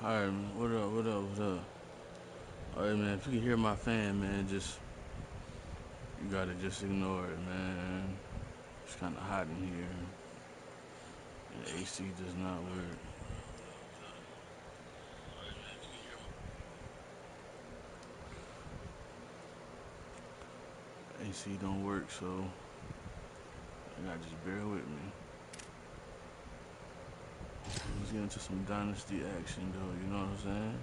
Alright, what up, what up, what up? Alright, man, if you can hear my fan, man, you gotta just ignore it, man. It's kind of hot in here. The AC does not work. AC don't work, so you gotta just bear with me. Let's get into some Dynasty action, though, you know what I'm saying?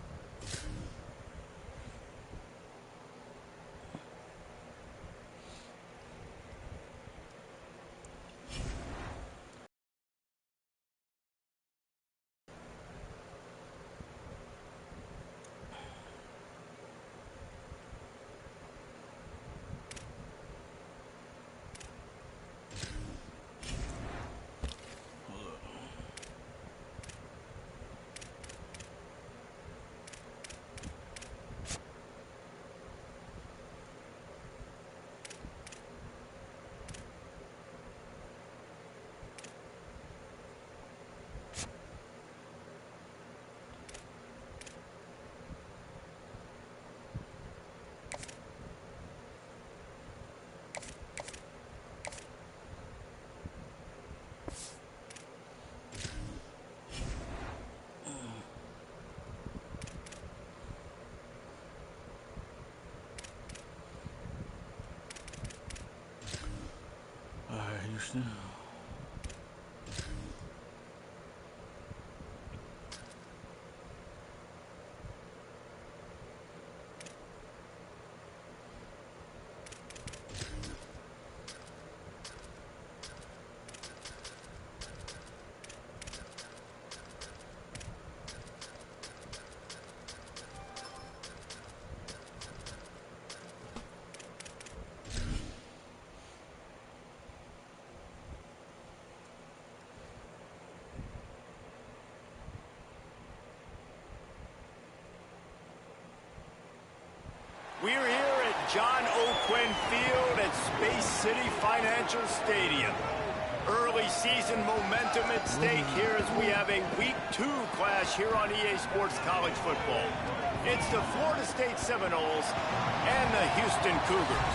Alright, Houston. We're here at John O'Quinn Field at Space City Financial Stadium. Early season momentum at stake here as we have a Week 2 clash here on EA Sports College Football. It's the Florida State Seminoles and the Houston Cougars.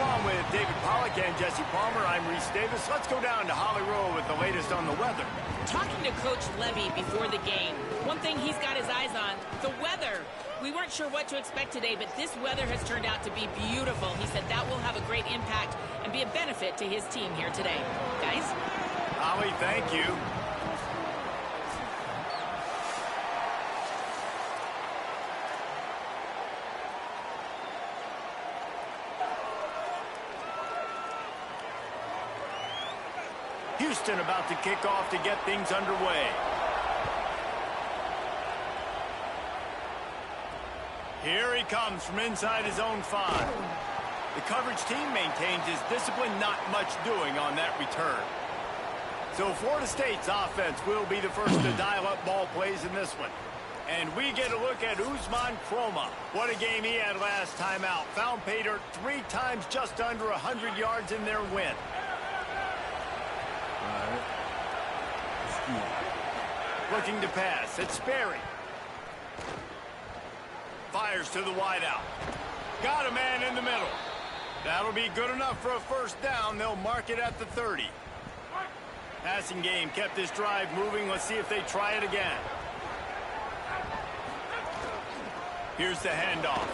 Along with David Pollack and Jesse Palmer, I'm Reese Davis. Let's go down to Holly Rowe with the latest on the weather. Talking to Coach Levy before the game, one thing he's got his eyes on, the weather. We weren't sure what to expect today, but this weather has turned out to be beautiful. He said that will have a great impact and be a benefit to his team here today. Guys? Holly, thank you. Houston about to kick off to get things underway. Here he comes from inside his own 5. The coverage team maintains his discipline, not much doing on that return. So Florida State's offense will be the first to dial up ball plays in this one. And we get a look at Usman Kroma. What a game he had last time out. Found pay dirt 3 times, just under 100 yards in their win. Looking to pass. It's Sperry. Fires to the wideout. Got a man in the middle. That'll be good enough for a first down. They'll mark it at the 30. Passing game kept this drive moving. Let's see if they try it again. Here's the handoff.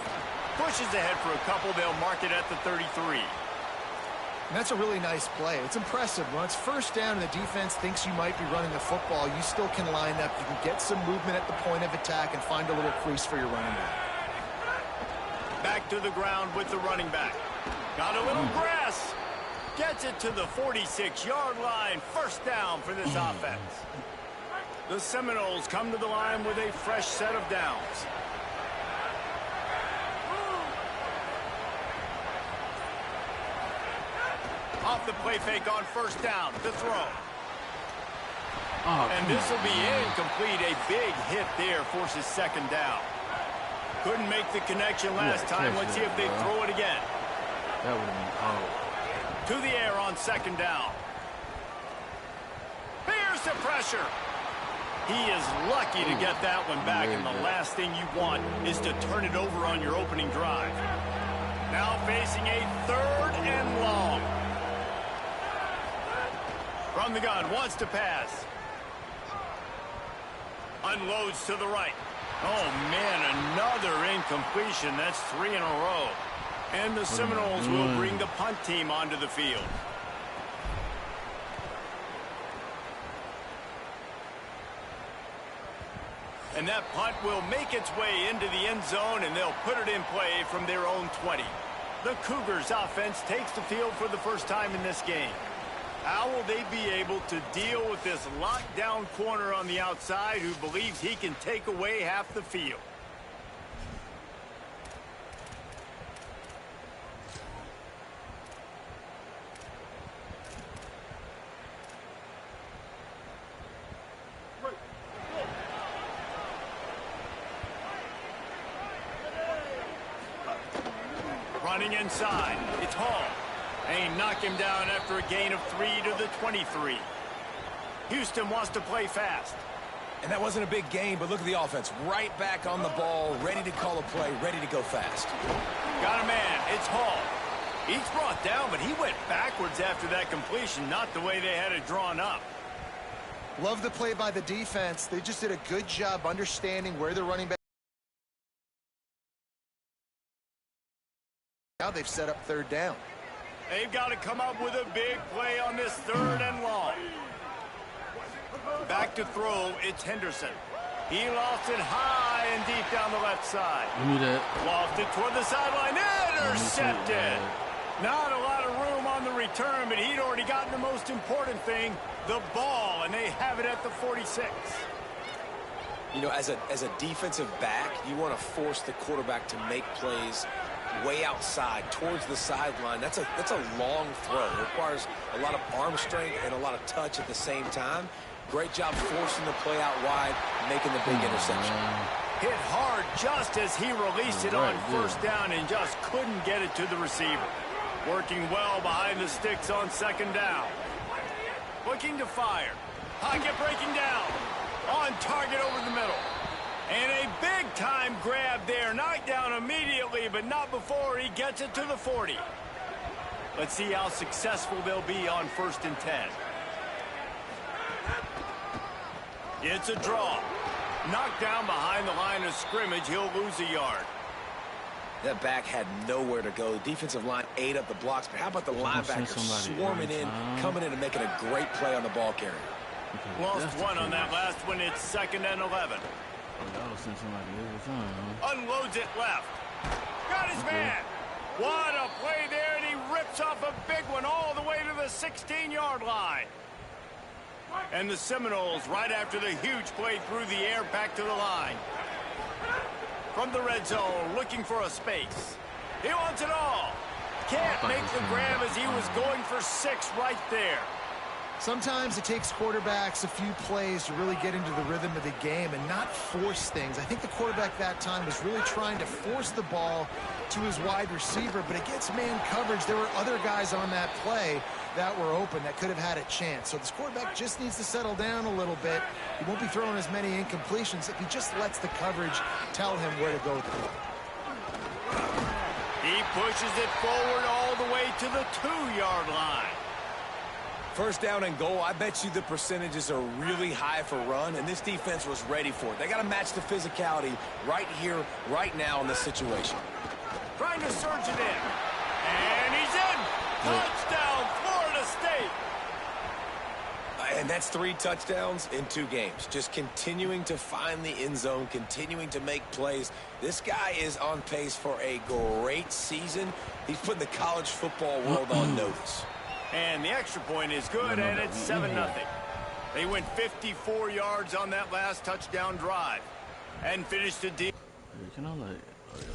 Pushes ahead for a couple. They'll mark it at the 33. And that's a really nice play. It's impressive. When it's first down and the defense thinks you might be running the football, you still can line up. You can get some movement at the point of attack and find a little crease for your running back. Back to the ground with the running back. Got a little grass. Gets it to the 46-yard line. First down for this offense. The Seminoles come to the line with a fresh set of downs. Off the play fake on first down. The throw. And this will be incomplete. A big hit there forces second down. Couldn't make the connection last time. Let's see if they throw it again. That would have been To the air on second down. Here's the pressure. He is lucky to get that one back, and the last thing you want is to turn it over on your opening drive. Now facing a 3rd and long. From the gun, wants to pass. Unloads to the right. Oh, man, another incompletion. That's 3 in a row. And the Seminoles will bring the punt team onto the field. And that punt will make its way into the end zone, and they'll put it in play from their own 20. The Cougars offense takes the field for the first time in this game. How will they be able to deal with this lockdown corner on the outside who believes he can take away half the field? Running inside, it's Hall. They knock him down after a gain of 3 to the 23. Houston wants to play fast. And that wasn't a big gain, but look at the offense. Right back on the ball, ready to call a play, ready to go fast. Got a man, it's Hall. He's brought down, but he went backwards after that completion, not the way they had it drawn up. Love the play by the defense. They just did a good job understanding where the running back. Now they've set up 3rd down. They've got to come up with a big play on this 3rd and long. Back to throw, it's Henderson. He lost it high and deep down the left side. Lofted toward the sideline, intercepted. Not a lot of room on the return, but he'd already gotten the most important thing, the ball, and they have it at the 46. You know, as a defensive back, you want to force the quarterback to make plays way outside towards the sideline. That's a long throw. It requires a lot of arm strength and a lot of touch at the same time. Great job forcing the play out wide, making the big interception. Hit hard just as he released it on 1st down and just couldn't get it to the receiver. Working well behind the sticks on 2nd down. Looking to fire. Pocket breaking down. On target over the middle. And a big-time grab there. Knocked down immediately, but not before he gets it to the 40. Let's see how successful they'll be on 1st and 10. It's a draw. Knocked down behind the line of scrimmage. He'll lose a yard. That back had nowhere to go. The defensive line ate up the blocks, but how about the linebacker swarming in, coming in and making a great play on the ball carrier? Lost one on that last one. It's 2nd and 11. Unloads it left. Got his man. What a play there, and he rips off a big one all the way to the 16-yard line. And the Seminoles, right after the huge play through the air, back to the line. From the red zone, looking for a space. He wants it all. Can't make the grab as he was going for 6 right there. Sometimes it takes quarterbacks a few plays to really get into the rhythm of the game and not force things. I think the quarterback that time was really trying to force the ball to his wide receiver, but against man coverage, there were other guys on that play that were open that could have had a chance. So this quarterback just needs to settle down a little bit. He won't be throwing as many incompletions if he just lets the coverage tell him where to go with the ball. He pushes it forward all the way to the 2-yard line. 1st down and goal, I bet you the percentages are really high for run, and this defense was ready for it. They got to match the physicality right here, right now in this situation. Trying to surge it in. And he's in. Touchdown, Florida State. And that's 3 touchdowns in 2 games. Just continuing to find the end zone, continuing to make plays. This guy is on pace for a great season. He's putting the college football world on notice. And the extra point is good, and it's 7-0. They went 54 yards on that last touchdown drive and finished the deal. Can I like... Oh, yeah.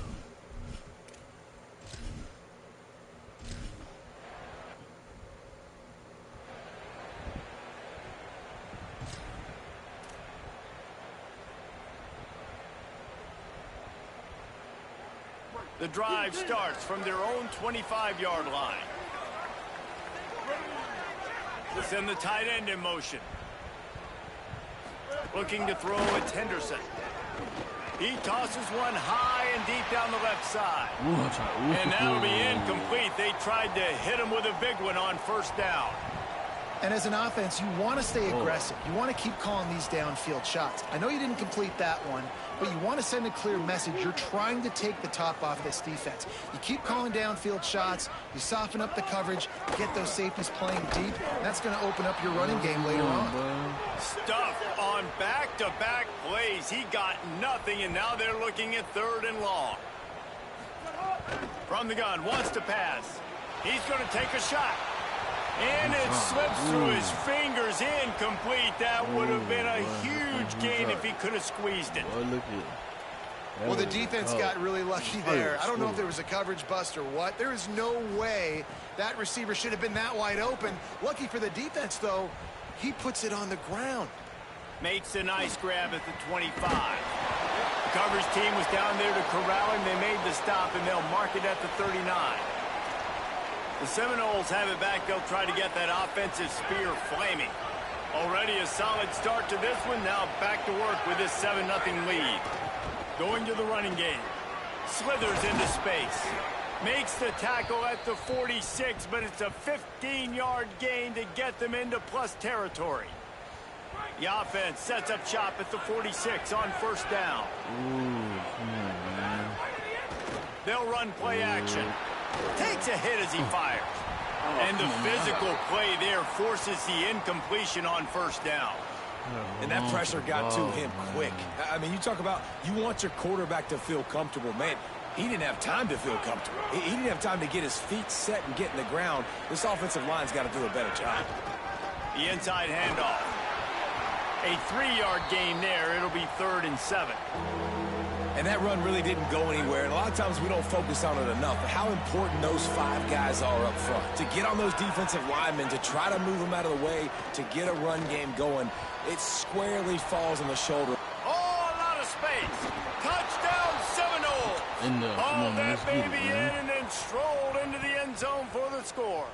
The drive starts from their own 25-yard line. Send the tight end in motion. Looking to throw, it's Henderson. He tosses one high and deep down the left side. And that'll be incomplete. They tried to hit him with a big one on first down. And as an offense, you want to stay aggressive. You want to keep calling these downfield shots. I know you didn't complete that one, but you want to send a clear message. You're trying to take the top off this defense. You keep calling downfield shots. You soften up the coverage. You get those safeties playing deep. That's going to open up your running game later on. Stuff on back-to-back plays. He got nothing, and now they're looking at 3rd and long. From the gun, wants to pass. He's going to take a shot. And it slips through his fingers, incomplete. That would have been a huge gain if he could have squeezed it. Well, the defense got really lucky there. I don't know if there was a coverage bust or what. There is no way that receiver should have been that wide open. Lucky for the defense, though, he puts it on the ground. Makes a nice grab at the 25. The coverage team was down there to corral him. They made the stop, and they'll mark it at the 39. The Seminoles have it back. They'll try to get that offensive spear flaming. Already a solid start to this one. Now back to work with this 7-0 lead. Going to the running game. Slithers into space. Makes the tackle at the 46, but it's a 15-yard gain to get them into plus territory. The offense sets up shop at the 46 on first down. Come on, man. They'll run play action. Takes a hit as he fires. And the physical play there forces the incompletion on first down. And that pressure got to him quick. I mean, you talk about you want your quarterback to feel comfortable. Man, he didn't have time to feel comfortable. He didn't have time to get his feet set and get in the ground. This offensive line's got to do a better job. The inside handoff. A 3-yard gain there. It'll be 3rd and 7. And that run really didn't go anywhere. And a lot of times we don't focus on it enough. But how important those 5 guys are up front. To get on those defensive linemen, to try to move them out of the way, to get a run game going, it squarely falls on the shoulder. Oh, a lot of space. Touchdown Seminoles. Hauled that baby in and then strolled into the end zone for the score.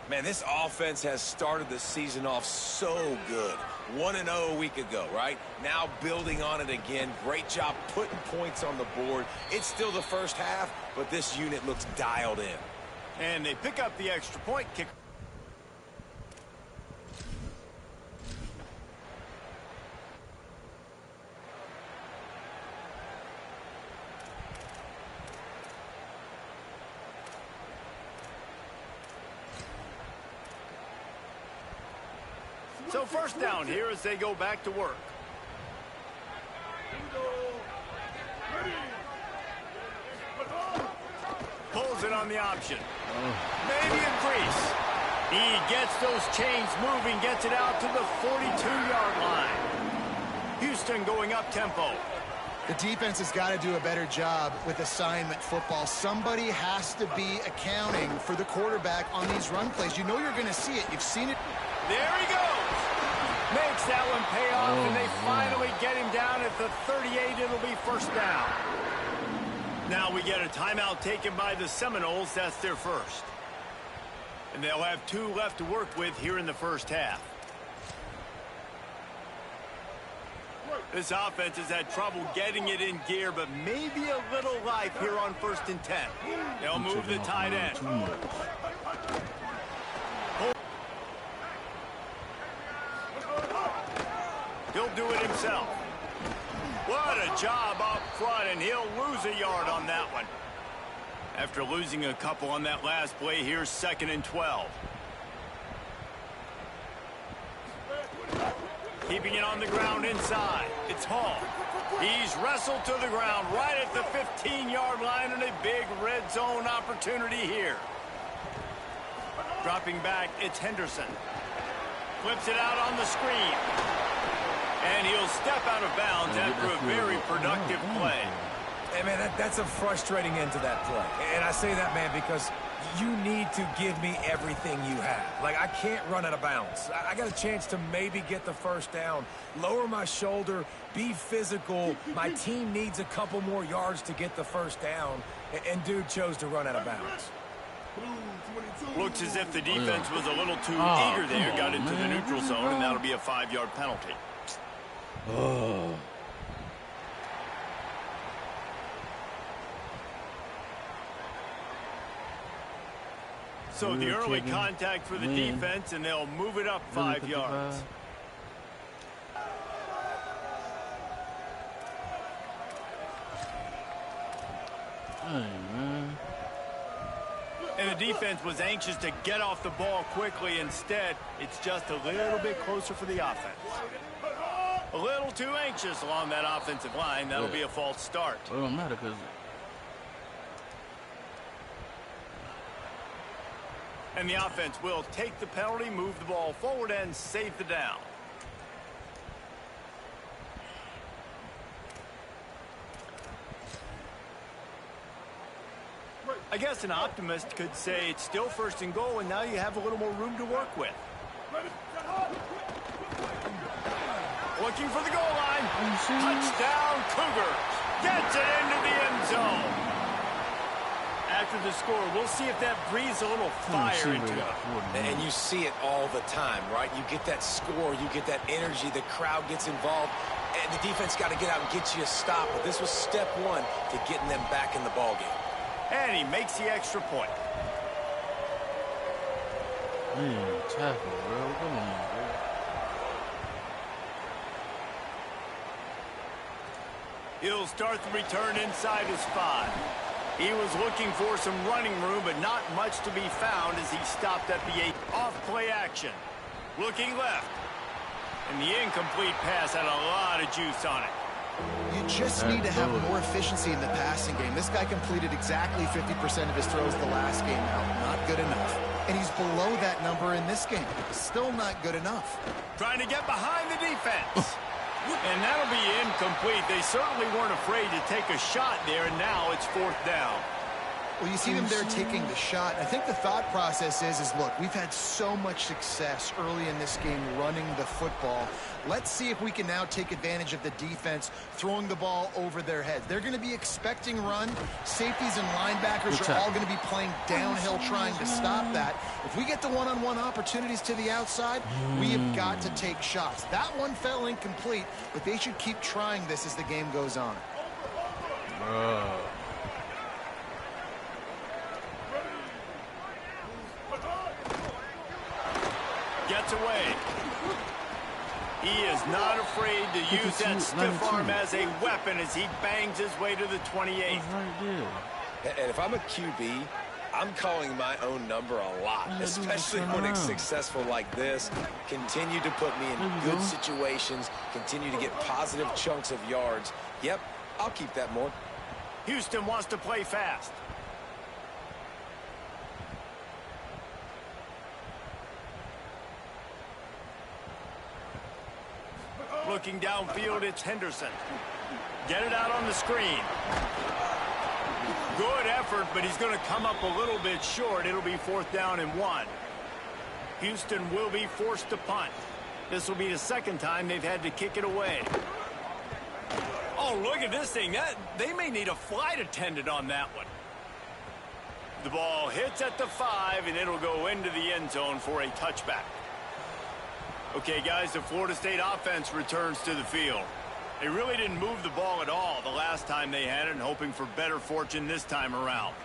Man, this offense has started the season off so good. 1-0 a week ago, right? Now building on it again. Great job putting points on the board. It's still the first half, but this unit looks dialed in. And they pick up the extra point kick. So first down here as they go back to work. Pulls it on the option. Maybe a crease. He gets those chains moving, gets it out to the 42-yard line. Houston going up tempo. The defense has got to do a better job with assignment football. Somebody has to be accounting for the quarterback on these run plays. You know you're going to see it. You've seen it. There he goes. Makes that one pay off, and they finally get him down at the 38. It'll be first down. Now we get a timeout taken by the Seminoles. That's their first. And they'll have 2 left to work with here in the first half. This offense has had trouble getting it in gear, but maybe a little life here on 1st and 10. They'll move the tight end. He'll do it himself. What a job up front, and he'll lose a yard on that one. After losing a couple on that last play, here's 2nd and 12. Keeping it on the ground inside. It's Hall. He's wrestled to the ground right at the 15-yard line, and a big red zone opportunity here. Dropping back, it's Henderson. Flips it out on the screen. And he'll step out of bounds after a very productive play. Hey, man, that's a frustrating end to that play. And I say that, man, because you need to give me everything you have. Like, I can't run out of bounds. I got a chance to maybe get the first down, lower my shoulder, be physical. My team needs a couple more yards to get the first down, and dude chose to run out of bounds. Looks as if the defense was a little too eager there, got into the neutral zone, and that'll be a 5-yard penalty. Oh. So the early contact for the defense, and they'll move it up 5 yards. Hey, man. And the defense was anxious to get off the ball quickly. Instead, it's just a little bit closer for the offense. A little too anxious along that offensive line. That'll be a false start. Well, it don't matter because... And the offense will take the penalty, move the ball forward, and save the down. I guess an optimist could say it's still 1st and goal, and now you have a little more room to work with. Looking for the goal line. Touchdown, Cougars. Gets it into the end zone. After the score, we'll see if that breathes a little fire into it. And you see it all the time, right? You get that score, you get that energy, the crowd gets involved, and the defense got to get out and get you a stop. But this was step 1 to getting them back in the ballgame. And he makes the extra point. Tackle, bro. Come on, bro. He'll start the return inside his 5. He was looking for some running room, but not much to be found as he stopped at the 8. Off play action. Looking left. And the incomplete pass had a lot of juice on it. You just need to have more efficiency in the passing game. This guy completed exactly 50% of his throws the last game out. Not good enough. And he's below that number in this game. Still not good enough. Trying to get behind the defense. And that'll be incomplete. They certainly weren't afraid to take a shot there, and now it's 4th down. Well, you see them there taking the shot. I think the thought process is look, we've had so much success early in this game running the football. Let's see if we can now take advantage of the defense throwing the ball over their heads. They're going to be expecting run. Safeties and linebackers are all going to be playing downhill trying to stop that. If we get the one-on-one opportunities to the outside, we have got to take shots. That one fell incomplete, but they should keep trying this as the game goes on. Gets away. He is not afraid to use that stiff arm as a weapon as he bangs his way to the 28. And if I'm a QB, I'm calling my own number a lot, especially when it's successful like this. Continue to put me in good situations, continue to get positive chunks of yards. Yep, I'll keep that more. Houston wants to play fast. Looking downfield, it's Henderson. Get it out on the screen. Good effort, but he's going to come up a little bit short. It'll be 4th down and 1. Houston will be forced to punt. This will be the 2nd time they've had to kick it away. Oh, look at this thing. They may need a flight attendant on that one. The ball hits at the 5, and it'll go into the end zone for a touchback. Okay, guys, the Florida State offense returns to the field. They really didn't move the ball at all the last time they had it, and hoping for better fortune this time around.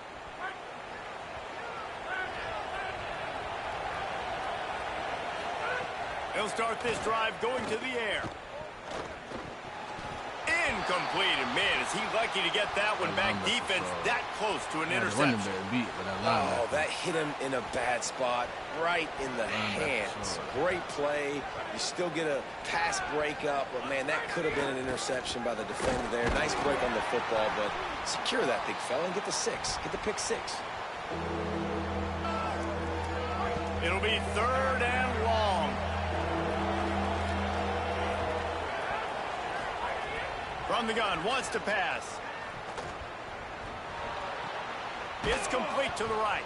They'll start this drive going to the air. Incomplete, and man, is he lucky to get that one back. Defense that close to an interception. Oh, that hit him in a bad spot, right in the hands. Great play. You still get a pass breakup, but man, that could have been an interception by the defender there. Nice break on the football, but secure that big fella and get the 6. Get the pick 6. It'll be 3rd and long. From the gun, wants to pass. It's complete to the right.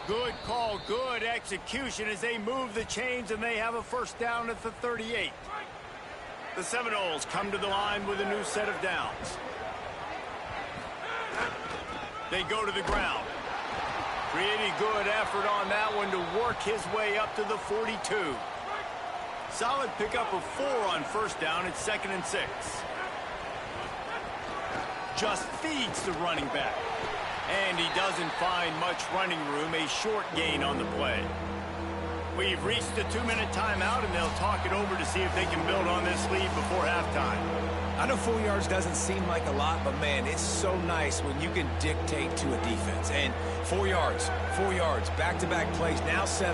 Good call, good execution as they move the chains, and they have a 1st down at the 38. The Seminoles come to the line with a new set of downs. They go to the ground. Pretty good effort on that one to work his way up to the 42. solid pickup of 4 on first down. It's 2nd and 6. Just feeds the running back. And he doesn't find much running room. A short gain on the play. We've reached the 2-minute timeout, and they'll talk it over to see if they can build on this lead before halftime. I know 4 yards doesn't seem like a lot, but, man, it's so nice when you can dictate to a defense. And 4 yards, back-to-back plays, now 7.